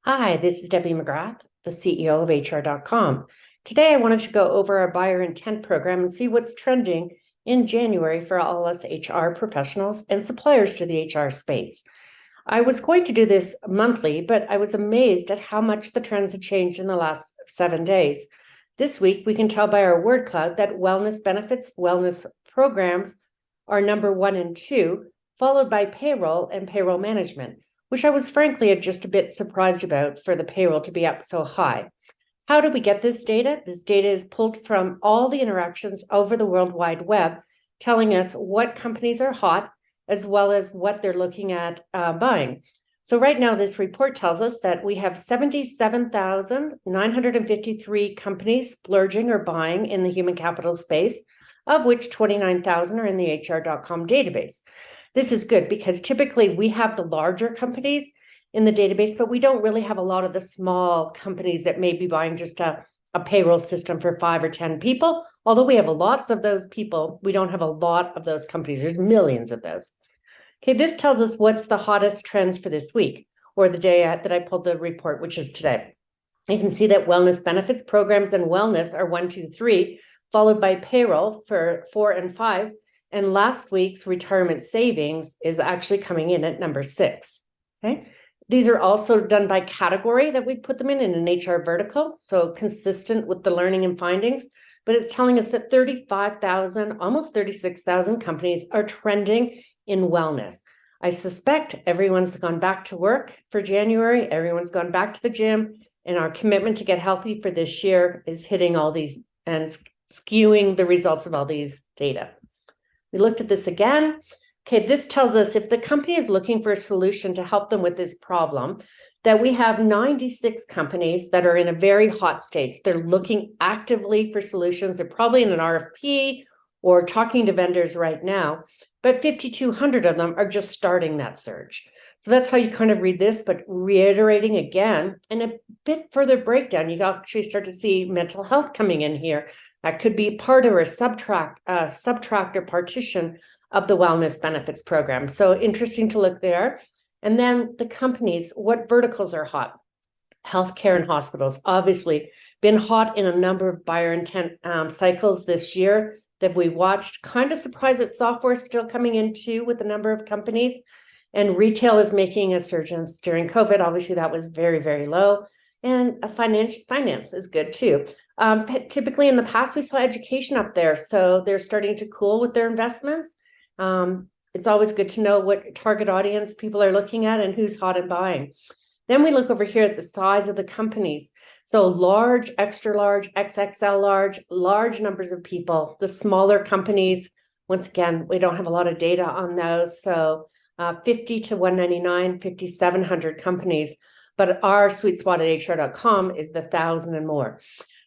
Hi, this is Debbie McGrath, the CEO of HR.com. Today, I wanted to go over our buyer intent program and see what's trending in January for all us HR professionals and suppliers to the HR space. I was going to do this monthly, but I was amazed at how much the trends have changed in the last 7 days. This week, we can tell by our word cloud that wellness benefits, wellness programs are number 1 and 2, followed by payroll and payroll management, which I was frankly just a bit surprised about for the payroll to be up so high. How do we get this data? This data is pulled from all the interactions over the World Wide Web, telling us what companies are hot, as well as what they're looking at buying. So right now, this report tells us that we have 77,953 companies splurging or buying in the human capital space, of which 29,000 are in the HR.com database. This is good because typically we have the larger companies in the database, but we don't really have a lot of the small companies that may be buying just a payroll system for 5 or 10 people. Although we have lots of those people, we don't have a lot of those companies. There's millions of those. Okay, this tells us what's the hottest trends for this week or the day that I pulled the report, which is today. You can see that wellness benefits, programs, and wellness are 1, 2, 3, followed by payroll for 4 and 5. And last week's retirement savings is actually coming in at number 6. Okay. These are also done by category that we put them in an HR vertical, so consistent with the learning and findings. But it's telling us that 35,000, almost 36,000 companies are trending in wellness. I suspect everyone's gone back to work for January. Everyone's gone back to the gym, and our commitment to get healthy for this year is hitting all these and skewing the results of all these data. We looked at this again. Okay, this tells us if the company is looking for a solution to help them with this problem, that we have 96 companies that are in a very hot stage. They're looking actively for solutions. They're probably in an RFP or talking to vendors right now, but 5,200 of them are just starting that search. So that's how you kind of read this, but reiterating again, and a bit further breakdown, you actually start to see mental health coming in here. That could be part or a subtract or partition of the wellness benefits program. So interesting to look there. And then the companies, what verticals are hot? Healthcare and hospitals, obviously been hot in a number of buyer intent cycles this year that we watched. Kind of surprised that software is still coming in too with a number of companies. And retail is making a surge during COVID. Obviously, that was very, very low. And finance is good too. Typically in the past, we saw education up there. So they're starting to cool with their investments. It's always good to know what target audience people are looking at and who's hot and buying. Then we look over here at the size of the companies. So large, extra large, XXL large numbers of people. The smaller companies, once again, we don't have a lot of data on those. So 50 to 199, 5,700 companies. But our sweet spot at HR.com is the 1,000 and more.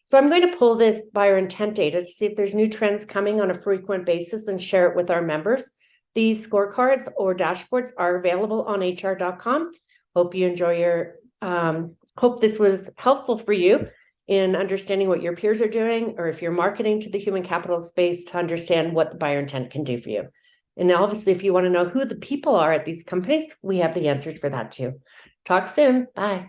So I'm going to pull this buyer intent data to see if there's new trends coming on a frequent basis and share it with our members. These scorecards or dashboards are available on HR.com. Hope you enjoy your, hope this was helpful for you in understanding what your peers are doing, or if you're marketing to the human capital space to understand what the buyer intent can do for you. And obviously, if you want to know who the people are at these companies, we have the answers for that too. Talk soon. Bye.